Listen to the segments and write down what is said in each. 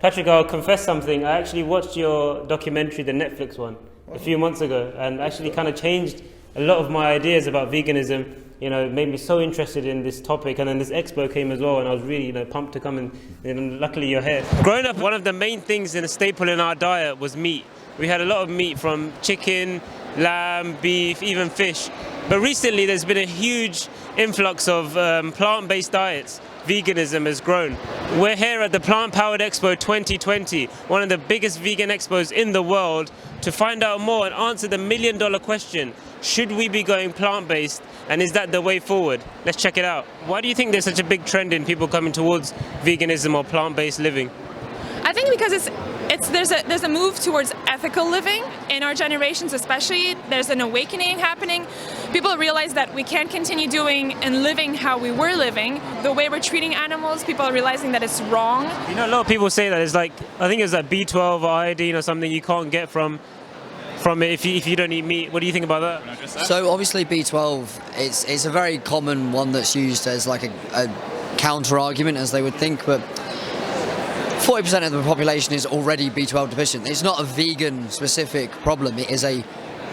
Patrick, I'll confess something. I actually watched your documentary, the Netflix one, a few months ago, and actually kind of changed a lot of my ideas about veganism. You know, it made me so interested in this topic, and then this expo came as well, and I was really, pumped to come, and luckily you're here. Growing up, one of the main things and a staple in our diet was meat. We had a lot of meat from chicken, lamb, beef, even fish. But recently there's been a huge influx of plant-based diets. Veganism has grown. We're here at the Plant Powered Expo 2020, one of the biggest vegan expos in the world, to find out more and answer the million-dollar question: should we be going plant-based, and is that the way forward? Let's check it out. Why do you think there's such a big trend in people coming towards veganism or plant-based living? I think because there's a move towards ethical living in our generations, especially. There's an awakening happening. People realize that we can't continue doing and living how we were living. The way we're treating animals, people are realizing that it's wrong. You know, a lot of people say that it's like, I think it's like B12 or iodine or something you can't get from it if you don't eat meat. What do you think about that? So obviously B12, it's a very common one that's used as like a counter argument, as they would think, but 40% of the population is already B12 deficient. It's not a vegan specific problem, it is a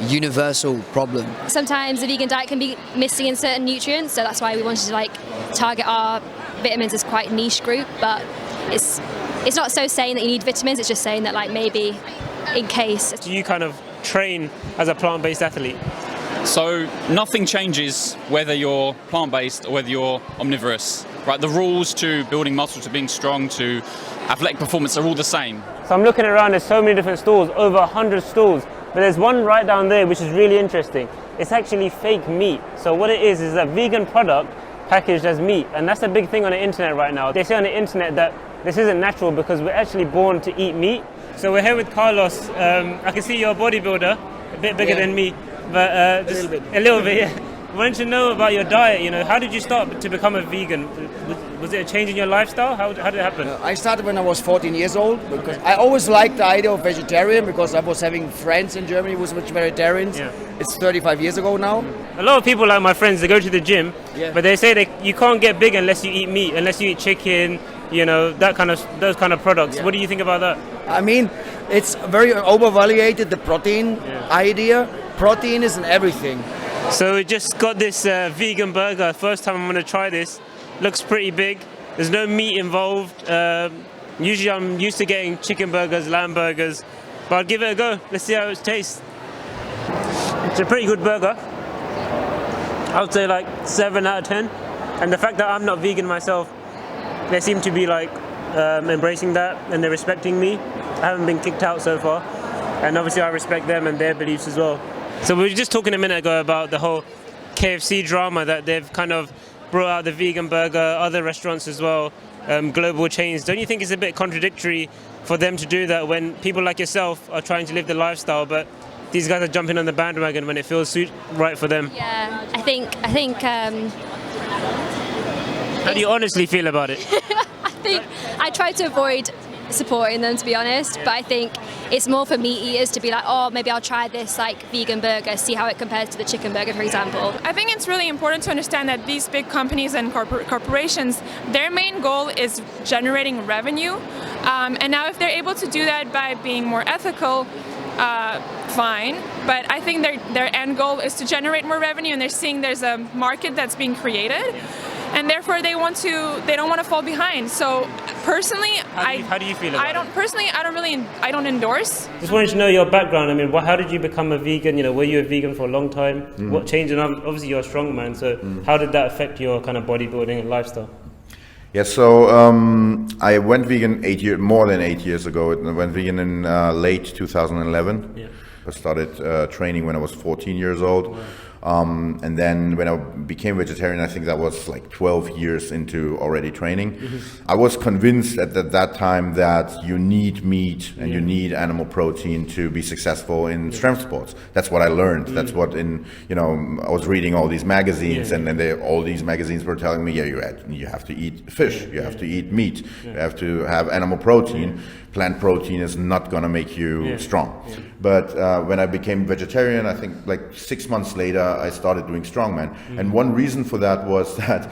universal problem. Sometimes the vegan diet can be missing in certain nutrients, so that's why we wanted to target our vitamins as quite a niche group, but it's not so saying that you need vitamins, it's just saying that maybe in case. Do you kind of train as a plant-based athlete? So nothing changes whether you're plant-based or whether you're omnivorous, right? The rules to building muscle, to being strong, to athletic performance are all the same. So I'm looking around, there's so many different stalls, over 100 stalls, but there's one right down there which is really interesting. It's actually fake meat. So what it is a vegan product packaged as meat, and that's a big thing on the internet right now. They say on the internet that this isn't natural because we're actually born to eat meat. So we're here with Carlos. I can see you're a bodybuilder, a bit bigger than me, but just a little bit, yeah. I wanted to know about your diet. How did you start to become a vegan? Was it a change in your lifestyle? How did it happen? I started when I was 14 years old because I always liked the idea of vegetarian because I was having friends in Germany who were vegetarians. Yeah. It's 35 years ago now. A lot of people, like my friends, they go to the gym, but they say you can't get big unless you eat meat, unless you eat chicken, those kind of products. Yeah. What do you think about that? I mean, it's very overvaluated, the protein idea. Protein is in everything. So we just got this vegan burger. First time I'm going to try this. Looks pretty big. There's no meat involved. Usually I'm used to getting chicken burgers, lamb burgers, but I'll give it a go. Let's see how it tastes. It's a pretty good burger. I would say 7 out of 10. And the fact that I'm not vegan myself, they seem to be embracing that, and they're respecting me. I haven't been kicked out so far. And obviously I respect them and their beliefs as well. So we were just talking a minute ago about the whole KFC drama that they've kind of brought out the vegan burger, other restaurants as well, global chains. Don't you think it's a bit contradictory for them to do that when people like yourself are trying to live the lifestyle, but these guys are jumping on the bandwagon when it feels right for them? Yeah, I think. How do you honestly feel about it? I think I try to avoid supporting them, to be honest, but I think it's more for meat eaters to be like, oh, maybe I'll try this vegan burger, see how it compares to the chicken burger, for example. I think it's really important to understand that these big companies and corporations, their main goal is generating revenue, and now if they're able to do that by being more ethical, fine, but I think their end goal is to generate more revenue, and they're seeing there's a market that's being created. And therefore, they don't want to fall behind. So, personally, how do you feel about it? I don't endorse. Just wanted to know your background. I mean, how did you become a vegan? Were you a vegan for a long time? What changed? And obviously, you're a strongman. So, how did that affect your kind of bodybuilding and lifestyle? Yeah, so I went vegan more than 8 years ago. I went vegan in late 2011. Yeah. I started training when I was 14 years old. Wow. And then when I became vegetarian, I think that was 12 years into already training. I was convinced at that time that you need meat and you need animal protein to be successful in strength sports. That's what I learned. That's what I was reading all these magazines and then all these magazines were telling me, you have to eat fish, you have to eat meat, you have to have animal protein. Plant protein is not going to make you strong. But when I became vegetarian, I think 6 months later, I started doing strongman. And one reason for that was that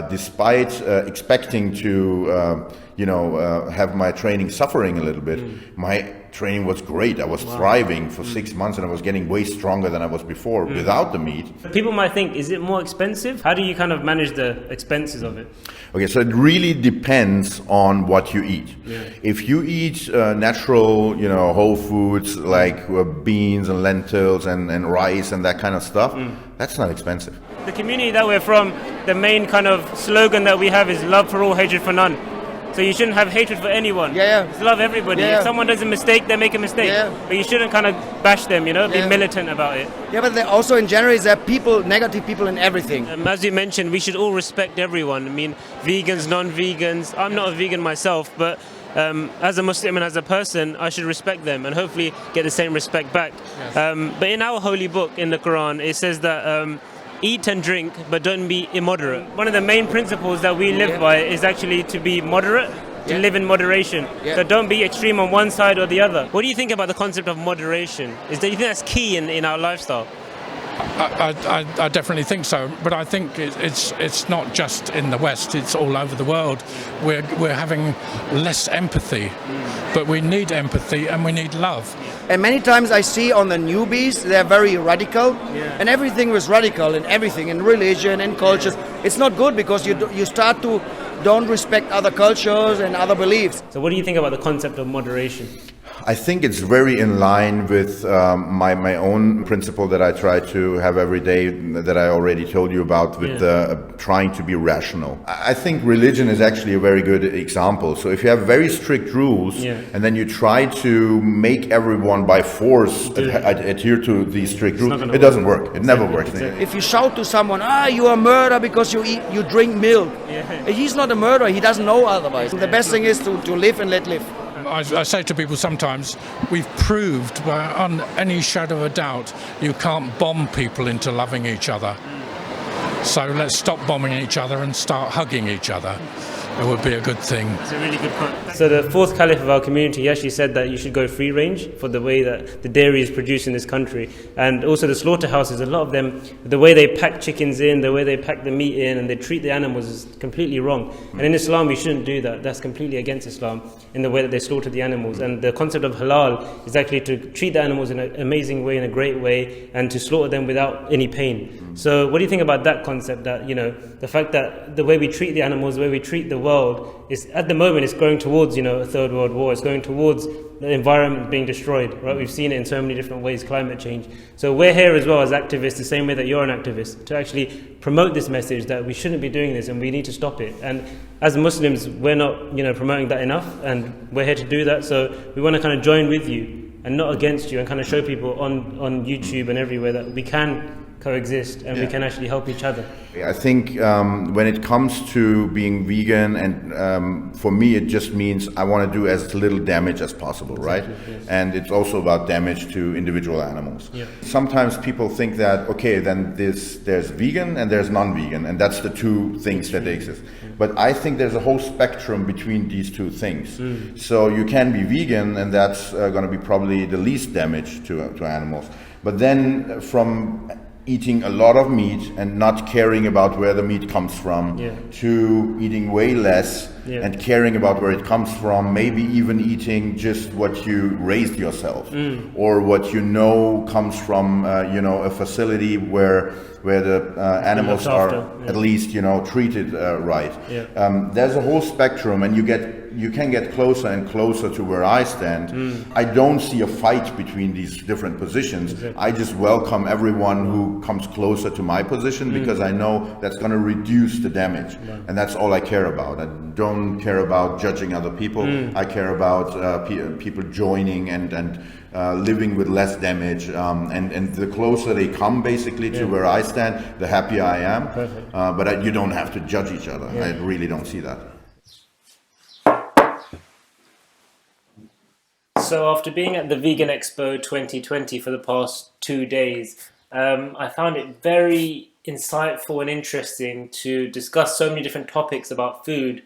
despite expecting to, have my training suffering a little bit, my training was great. I was thriving for 6 months, and I was getting way stronger than I was before without the meat. People might think, is it more expensive? How do you kind of manage the expenses of it? Okay, so it really depends on what you eat. If you eat natural, whole foods like beans and lentils and rice and that kind of stuff, that's not expensive. The community that we're from, the main kind of slogan that we have is love for all, hatred for none. So you shouldn't have hatred for anyone. Just love everybody. If someone does a mistake, they make a mistake. But you shouldn't kind of bash them, be militant about it. But also in general, there are people, negative people in everything. As you mentioned, we should all respect everyone. I mean, vegans, non-vegans. I'm not a vegan myself, but as a Muslim and as a person, I should respect them and hopefully get the same respect back. But in our holy book, in the Quran, it says that eat and drink, but don't be immoderate. One of the main principles that we live by is actually to be moderate, to live in moderation. So don't be extreme on one side or the other. What do you think about the concept of moderation? Do you think that's key in our lifestyle? I definitely think so, but I think it's not just in the West, it's all over the world. We're having less empathy, but we need empathy and we need love. And many times I see on the newbies, they're very radical, and everything was radical in everything, in religion and cultures. It's not good because you start to don't respect other cultures and other beliefs. So what do you think about the concept of moderation? I think it's very in line with my own principle that I try to have every day, that I already told you about, with trying to be rational. I think religion is actually a very good example. So if you have very strict rules and then you try to make everyone by force adhere to these strict rules, it doesn't work. It never works. If you shout to someone, you are a murderer because you drink milk, he's not a murderer, he doesn't know otherwise. The best thing is to live and let live. I say to people sometimes, we've proved on any shadow of a doubt you can't bomb people into loving each other. So let's stop bombing each other and start hugging each other. It would be a good thing. It's a really good point. So the fourth caliph of our community, he actually said that you should go free range for the way that the dairy is produced in this country. And also the slaughterhouses, a lot of them, the way they pack chickens in, the way they pack the meat in, and they treat the animals is completely wrong. And in Islam, we shouldn't do that. That's completely against Islam in the way that they slaughter the animals. And the concept of halal is actually to treat the animals in an amazing way, in a great way, and to slaughter them without any pain. So what do you think about that concept, that, the fact that the way we treat the animals, the way we treat the world, is at the moment it's going towards, a third world war. It's going towards the environment being destroyed, right? We've seen it in so many different ways, climate change. So we're here as well as activists, the same way that you're an activist, to actually promote this message that we shouldn't be doing this and we need to stop it. And as Muslims, we're not, promoting that enough, and we're here to do that. So we want to kind of join with you and not against you, and kind of show people on YouTube and everywhere that we can coexist and we can actually help each other. I think when it comes to being vegan, and for me it just means I want to do as little damage as possible, right? Yes. And it's also about damage to individual animals. Sometimes people think that, okay, then there's vegan and there's non-vegan, and that's the two things that exist. But I think there's a whole spectrum between these two things. So you can be vegan, and that's going to be probably the least damage to animals. But then from eating a lot of meat and not caring about where the meat comes from, to eating way less and caring about where it comes from, maybe even eating just what you raised yourself, or what comes from a facility where the animals are at least treated right. There's a whole spectrum, and you can get closer and closer to where I stand. I don't see a fight between these different positions. I just welcome everyone who comes closer to my position, because I know that's going to reduce the damage, and that's all I care about. I don't care about judging other people. I care about people joining and living with less damage, and the closer they come basically to where I stand, the happier I am. But you don't have to judge each other. I really don't see that. So after being at the Vegan Expo 2020 for the past 2 days, I found it very insightful and interesting to discuss so many different topics about food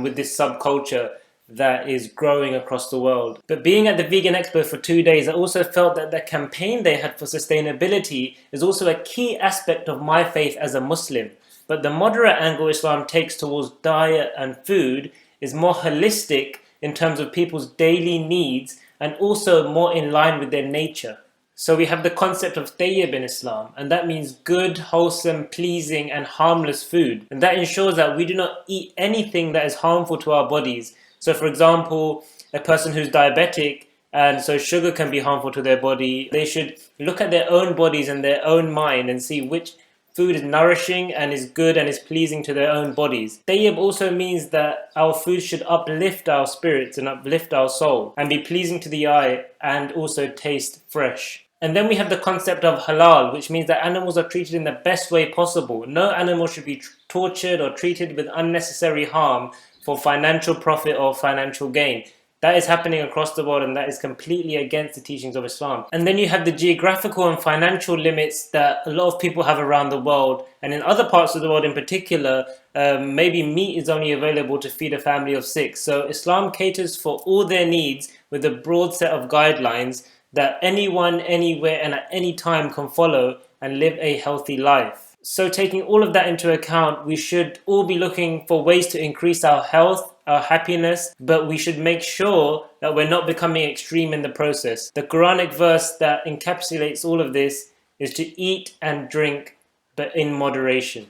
with this subculture that is growing across the world. But being at the Vegan Expo for 2 days, I also felt that the campaign they had for sustainability is also a key aspect of my faith as a Muslim. But the moderate angle Islam takes towards diet and food is more holistic in terms of people's daily needs and also more in line with their nature. So we have the concept of tayyib in Islam, and that means good, wholesome, pleasing and harmless food. And that ensures that we do not eat anything that is harmful to our bodies. So for example, a person who's diabetic and so sugar can be harmful to their body, they should look at their own bodies and their own mind and see which food is nourishing and is good and is pleasing to their own bodies. Tayyib also means that our food should uplift our spirits and uplift our soul and be pleasing to the eye and also taste fresh. And then we have the concept of halal, which means that animals are treated in the best way possible. No animal should be tortured or treated with unnecessary harm for financial profit or financial gain. That is happening across the world, and that is completely against the teachings of Islam. And then you have the geographical and financial limits that a lot of people have around the world, and in other parts of the world in particular, maybe meat is only available to feed a family of 6. So Islam caters for all their needs with a broad set of guidelines that anyone, anywhere and at any time can follow and live a healthy life. So taking all of that into account, we should all be looking for ways to increase our health, our happiness, but we should make sure that we're not becoming extreme in the process. The Quranic verse that encapsulates all of this is to eat and drink, but in moderation.